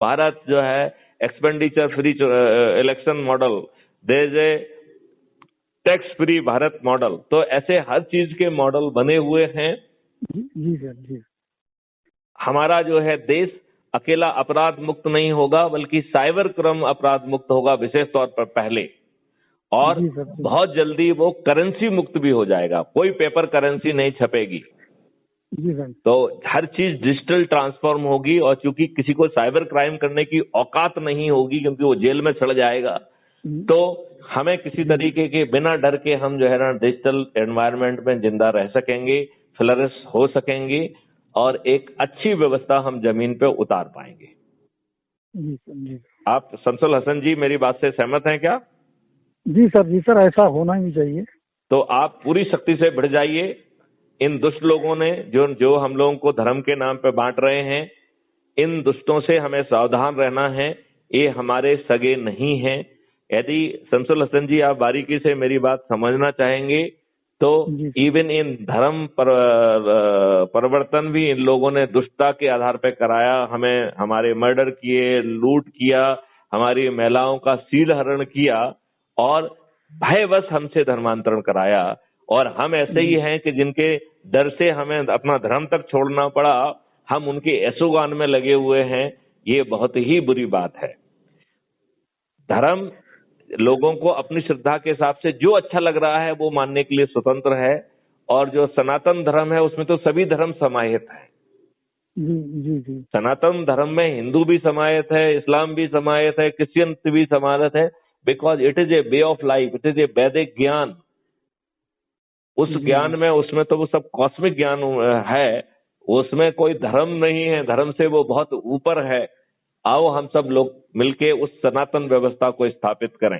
भारत जो है expenditure free election model, there is a tax free Bharat model. तो ऐसे हर चीज के मॉडल बने हुए हैं। जी सर जी। हमारा जो है देश अकेला अपराध मुक्त नहीं होगा, बल्कि साइबर क्राइम अपराध मुक्त होगा विशेष तौर पर पहले, और जी सर जी। बहुत जल्दी वो करेंसी मुक्त भी हो जाएगा, कोई पेपर करेंसी नहीं छपेगी। जी सर। तो हर चीज डिजिटल ट्रांसफॉर्म होगी, और चूंकि किसी को साइबर क्राइम करने की औकात नहीं होगी क्योंकि वो जेल में चढ़ जाएगा, तो हमें किसी तरीके के बिना डर के हम जो है ना डिजिटल एनवायरनमेंट में जिंदा रह सकेंगे, फ्लरिश हो सकेंगे, और एक अच्छी व्यवस्था हम जमीन पे उतार पाएंगे। जी सर जी। आप शमसुल हसन जी मेरी बात से सहमत हैं क्या? जी सर ऐसा होना ही चाहिए। तो आप पूरी शक्ति से बढ़ जाइए। इन दुष्ट लोगों ने जो हम लोगों को धर्म के नाम पे बांट रहे हैं, इन दुष्टों से हमें सावधान रहना है। ये हमारे सगे नहीं हैं। यदि शमसुल हसन जी आप बारीकी से मेरी बात समझना चाहेंगे तो इवन इन धर्म परिवर्तन भी इन लोगों ने दुष्टता के आधार पर कराया। हमें हमारे मर्डर किए, लूट किया, हमारी महिलाओं का शील हरण किया, और भयवश हमसे धर्मांतरण कराया। और हम ऐसे ही हैं कि जिनके डर से हमें अपना धर्म तक छोड़ना पड़ा, हम उनके ऐशोगान में लगे हुए हैं। ये बहुत ही बुरी बात है। धर्म लोगों को अपनी श्रद्धा के हिसाब से जो अच्छा लग रहा है वो मानने के लिए स्वतंत्र है, और जो सनातन धर्म है उसमें तो सभी धर्म समाहित है। जी। सनातन धर्म में हिंदू भी समाहित है, इस्लाम भी समाहित है, क्रिश्चियन भी समाहित है, because it is a way of life, it is a वैदिक ज्ञान। उस ज्ञान में, उसमें तो वो सब कॉस्मिक ज्ञान है, उसमें कोई धर्म नहीं है, धर्म से वो बहुत ऊपर है। आओ हम सब लोग मिलके उस सनातन व्यवस्था को स्थापित करें।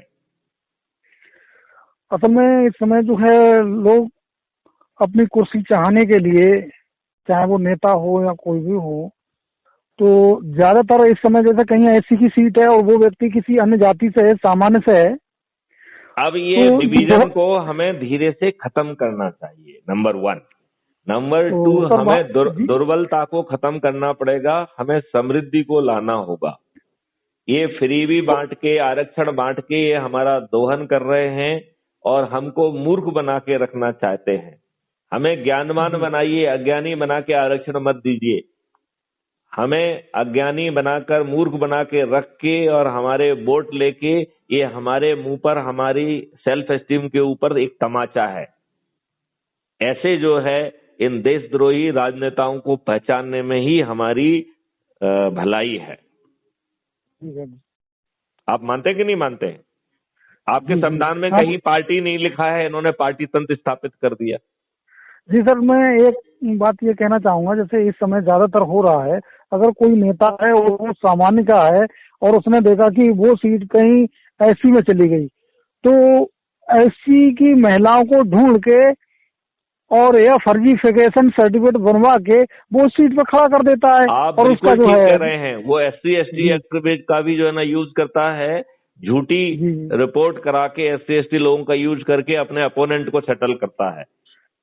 असल में इस समय जो है लोग अपनी कुर्सी चाहने के लिए, चाहे वो नेता हो या कोई भी हो, तो ज्यादातर इस समय जैसे कहीं ऐसी की सीट है और वो व्यक्ति किसी अन्य जाति से है, सामान्य से है। अब ये तो डिवीजन को हमें धीरे से खत्म करना चाहिए, नंबर 1। नंबर 2, हमें दुर्बलता को खत्म करना पड़ेगा, हमें समृद्धि को लाना होगा। ये फ्रीबी बांट के, आरक्षण बांट के ये हमारा दोहन कर रहे हैं और हमको मूर्ख बना के रखना चाहते हैं। हमें ज्ञानवान बनाइए, अज्ञानी बना के आरक्षण मत दीजिए। हमें अज्ञानी बनाकर, मूर्ख बना के रख के और हमारे वोट लेके, ये हमारे मुंह पर, हमारी सेल्फ एस्टीम के ऊपर एक तमाचा है। ऐसे जो है इन देशद्रोही राजनेताओं को पहचानने में ही हमारी भलाई है। आप मानते हैं कि नहीं मानते हैं? आपके संविधान में कहीं पार्टी नहीं लिखा है, इन्होंने पार्टी तंत्र स्थापित कर दिया। जी सर, मैं एक बात ये कहना चाहूंगा, जैसे इस समय ज्यादातर हो रहा है, अगर कोई नेता है और वो सामान्य का है और उसने देखा कि वो सीट कहीं एससी में चली गई, तो एससी की महिलाओं को ढूंढ के और या फर्जीफिकेशन सर्टिफिकेट बनवा के वो सीट पे खड़ा कर देता है। आप और उसका जो है कह रहे हैं, वो SC ST एक्ट का भी जो है ना यूज करता है, झूठी रिपोर्ट करा के SC ST लोगों का यूज करके अपने अपोनेंट को सेटल करता है।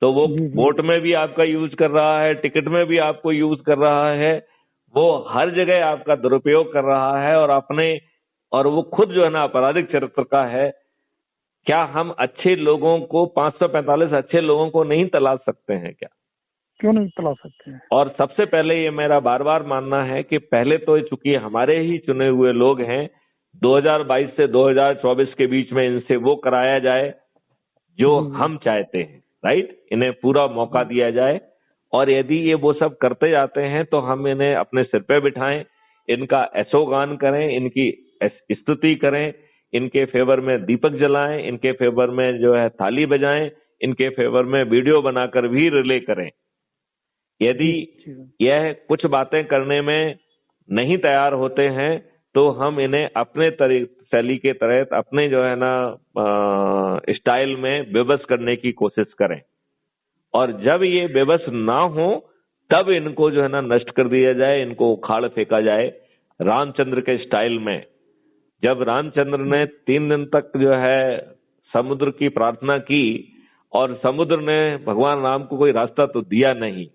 तो वो वोट में भी आपका यूज कर रहा है, टिकट में भी आपको यूज कर रहा है, वो हर जगह आपका दुरुपयोग कर रहा है, और वो खुद जो है ना आपराधिक चरित्र का है। क्या हम अच्छे लोगों को, 545 अच्छे लोगों को नहीं तलाश सकते हैं क्या? क्यों नहीं तलाश सकते हैं? और सबसे पहले ये मेरा बार बार मानना है कि पहले तो चूंकि हमारे ही चुने हुए लोग हैं, 2022 से 2024 के बीच में इनसे वो कराया जाए जो हम चाहते हैं, राइट? इन्हें पूरा मौका दिया जाए, और यदि ये वो सब करते जाते हैं तो हम इन्हें अपने सिर पे बिठाएं, इनका ऐशोगान करें, इनकी स्तुति करें, इनके फेवर में दीपक जलाएं, इनके फेवर में जो है ताली बजाएं, इनके फेवर में वीडियो बनाकर भी रिले करें। यदि यह कुछ बातें करने में नहीं तैयार होते हैं तो हम इन्हें अपने शैली के तहत, अपने जो है ना स्टाइल में बेबस करने की कोशिश करें, और जब ये बेबस ना हो तब इनको जो है ना नष्ट कर दिया जाए, इनको उखाड़ फेंका जाए रामचंद्र के स्टाइल में। जब रामचंद्र ने 3 दिन तक जो है समुद्र की प्रार्थना की और समुद्र ने भगवान राम को कोई रास्ता तो दिया नहीं,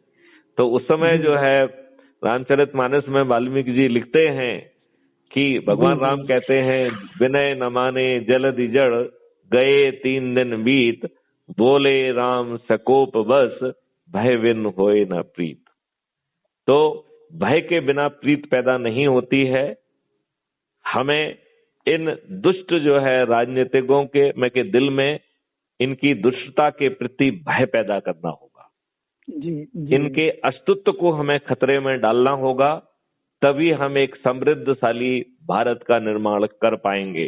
तो उस समय जो है रामचरितमानस में वाल्मीकि जी लिखते हैं कि भगवान राम कहते हैं विनय न माने जलधि जड़, गए 3 दिन बीत, बोले राम सकोप बस, भय बिन होए न प्रीत। तो भय के बिना प्रीत पैदा नहीं होती है। हमें इन दुष्ट जो है राजनीतिकों के दिल में इनकी दुष्टता के प्रति भय पैदा करना होगा। जी। इनके अस्तित्व को हमें खतरे में डालना होगा, तभी हम एक समृद्धशाली भारत का निर्माण कर पाएंगे,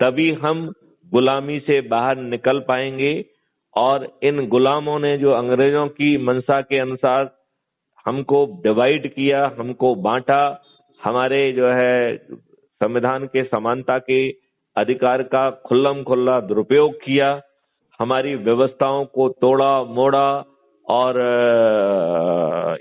तभी हम गुलामी से बाहर निकल पाएंगे। और इन गुलामों ने जो अंग्रेजों की मंशा के अनुसार हमको डिवाइड किया, हमको बांटा, हमारे जो है संविधान के समानता के अधिकार का खुल्लम खुल्ला दुरुपयोग किया, हमारी व्यवस्थाओं को तोड़ा मोड़ा, और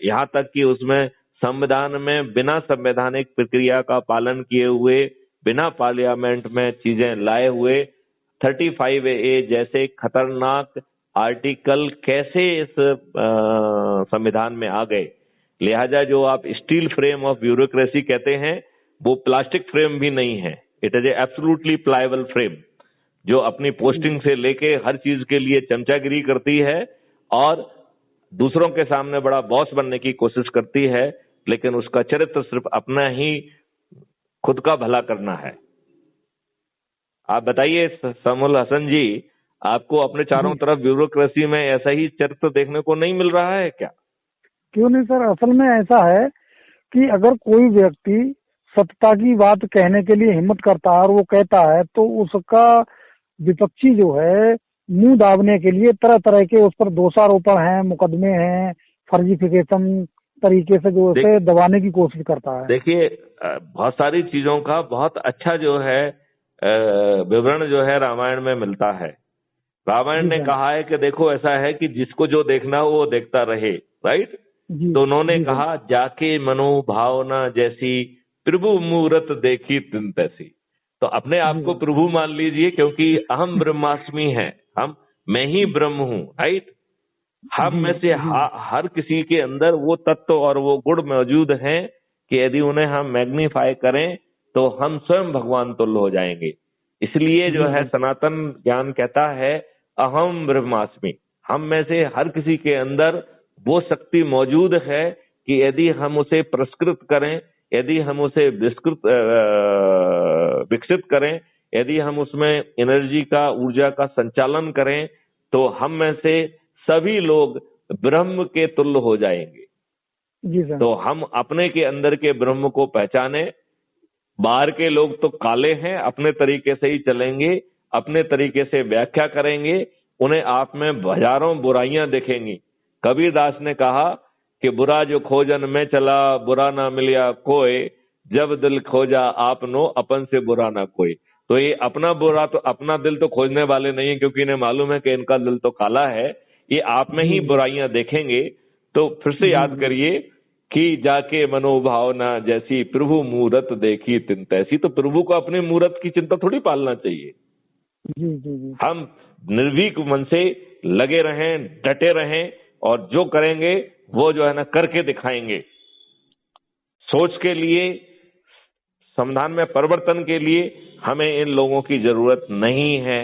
यहाँ तक कि उसमें संविधान में बिना संवैधानिक प्रक्रिया का पालन किए हुए, बिना पार्लियामेंट में चीजें लाए हुए 35A जैसे खतरनाक आर्टिकल कैसे इस संविधान में आ गए। लिहाजा जो आप स्टील फ्रेम ऑफ ब्यूरोक्रेसी कहते हैं, वो प्लास्टिक फ्रेम भी नहीं है, it is a absolutely pliable frame, जो अपनी पोस्टिंग से लेके हर चीज के लिए चमचागिरी करती है और दूसरों के सामने बड़ा बॉस बनने की कोशिश करती है, लेकिन उसका चरित्र सिर्फ अपना ही खुद का भला करना है। आप बताइए समूल हसन जी, आपको अपने चारों तरफ ब्यूरोक्रेसी में ऐसा ही चरित्र देखने को नहीं मिल रहा है क्या? क्यों नहीं सर, असल में ऐसा है कि अगर कोई व्यक्ति सत्ता की बात कहने के लिए हिम्मत करता है और वो कहता है, तो उसका विपक्षी जो है मुंह दाबने के लिए तरह तरह के उस पर दोषारोपण हैं, मुकदमे हैं, फर्जीफिकेशन तरीके से जो उसे दबाने की कोशिश करता है। देखिए, बहुत सारी चीजों का बहुत अच्छा जो है विवरण जो है रामायण में मिलता है। रामायण ने कहा है कि देखो ऐसा है कि जिसको जो देखना हो वो देखता रहे, राइट? तो उन्होंने कहा जाके मनोभावना जैसी, प्रभु मूरत देखी तिन तैसी। तो अपने आप को प्रभु मान लीजिए, क्योंकि अहम ब्रह्मास्मि है, मैं ही ब्रह्म हूं, राइट? हम में से हर किसी के अंदर वो तत्व और वो गुण मौजूद हैं कि यदि उन्हें हम मैग्नीफाई करें तो हम स्वयं भगवान तुल्य हो जाएंगे। इसलिए जो है सनातन ज्ञान कहता है अहम ब्रह्मास्मि। हम में से हर किसी के अंदर वो शक्ति मौजूद है कि यदि हम उसे पुरस्कृत करें, यदि हम उसे विकसित करें, यदि हम उसमें एनर्जी का, ऊर्जा का संचालन करें, तो हम में से सभी लोग ब्रह्म के तुल्य हो जाएंगे। जी सर। तो हम अपने के अंदर के ब्रह्म को पहचाने। बाहर के लोग तो काले हैं, अपने तरीके से ही चलेंगे, अपने तरीके से व्याख्या करेंगे, उन्हें आप में हजारों बुराइयां दिखेंगी। कबीरदास ने कहा कि बुरा जो खोजन में चला, बुरा ना मिलिया कोई, जब दिल खोजा आपनो अपन से बुरा ना कोई। तो ये अपना बुरा, तो अपना दिल तो खोजने वाले नहीं है, क्योंकि इन्हें मालूम है कि इनका दिल तो काला है। ये आप में ही बुराइयां देखेंगे। तो फिर से याद करिए कि जाके मनोभावना जैसी, प्रभु मूरत देखी तिन तैसी। तो प्रभु को अपने मूरत की चिंता थोड़ी पालना चाहिए। जी। हम निर्भीक मन से लगे रहें, डटे रहें, और जो करेंगे वो जो है ना करके दिखाएंगे। सोच के लिए, संविधान में परिवर्तन के लिए हमें इन लोगों की जरूरत नहीं है,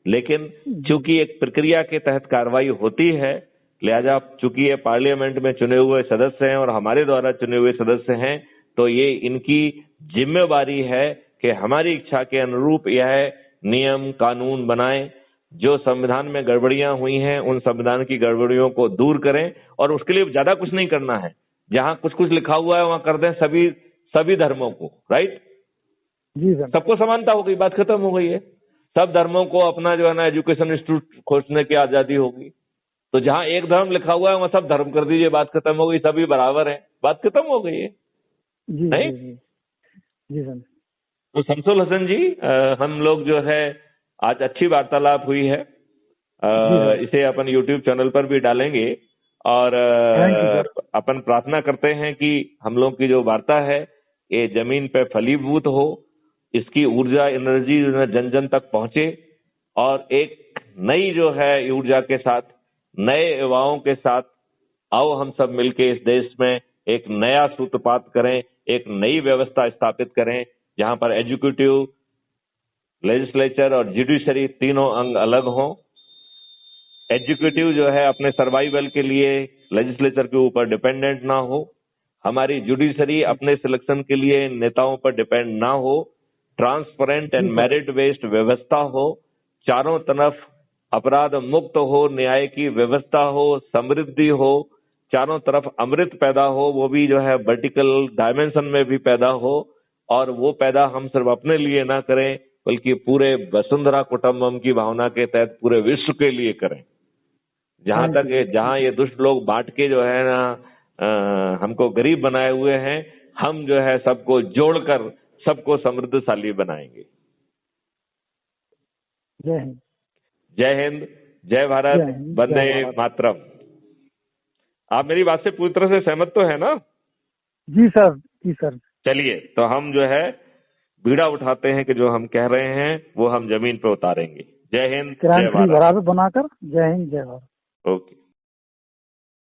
लेकिन चूंकि एक प्रक्रिया के तहत कार्रवाई होती है, लिहाजा चूंकि ये पार्लियामेंट में चुने हुए सदस्य हैं और हमारे द्वारा चुने हुए सदस्य हैं, तो ये इनकी जिम्मेवारी है कि हमारी इच्छा के अनुरूप यह नियम कानून बनाएं। जो संविधान में गड़बड़ियां हुई हैं, उन संविधान की गड़बड़ियों को दूर करें, और उसके लिए ज्यादा कुछ नहीं करना है। जहां कुछ कुछ लिखा हुआ है वहां कर दें सभी धर्मों को, राइट? जी सर। सबको समानता हो गई, बात खत्म हो गई है। सब धर्मों को अपना जो है ना एजुकेशन इंस्टीट्यूट खोलने की आजादी होगी। तो जहां एक धर्म लिखा हुआ है वहां सब धर्म कर दीजिए, बात खत्म हो गई, सभी बराबर हैं, बात खत्म हो गई है। जी नहीं? जी सर। तो शमसुल हसन जी, हम लोग जो है आज अच्छी वार्तालाप हुई है, इसे अपन YouTube चैनल पर भी डालेंगे, और अपन प्रार्थना करते हैं कि हम लोग की जो वार्ता है ये जमीन पे फलीभूत हो, इसकी ऊर्जा, एनर्जी जन जन तक पहुंचे, और एक नई जो है ऊर्जा के साथ, नए युवाओं के साथ आओ हम सब मिलके इस देश में एक नया सूत्रपात करें, एक नई व्यवस्था स्थापित करें जहां पर एजुकेटिव, लेजिस्लेचर और जुडिशरी तीनों अंग अलग हों। एजुकेटिव जो है अपने सर्वाइवल के लिए लेजिस्लेचर के ऊपर डिपेंडेंट ना हो, हमारी जुडिशरी अपने सिलेक्शन के लिए नेताओं पर डिपेंड ना हो, ट्रांसपेरेंट एंड मेरिट बेस्ड व्यवस्था हो, चारों तरफ अपराध मुक्त हो, न्याय की व्यवस्था हो, समृद्धि हो, चारों तरफ अमृत पैदा हो, वो भी जो है वर्टिकल डायमेंशन में भी पैदा हो, और वो पैदा हम सिर्फ अपने लिए ना करें बल्कि पूरे वसुंधरा कुटुंबम की भावना के तहत पूरे विश्व के लिए करें। जहां ये दुष्ट लोग बांट के जो है ना हमको गरीब बनाए हुए हैं, हम जो है सबको जोड़कर सबको समृद्धशाली बनाएंगे। जय हिंद। जय हिंद, जय भारत, वंदे मातरम। आप मेरी बात से पूरी तरह से सहमत तो है ना? जी सर, जी सर। चलिए, तो हम जो है बीड़ा उठाते हैं कि जो हम कह रहे हैं वो हम जमीन पे उतारेंगे। जय हिंद, जय भारत। बराबर बनाकर। जय हिंद, जय भारत। ओके।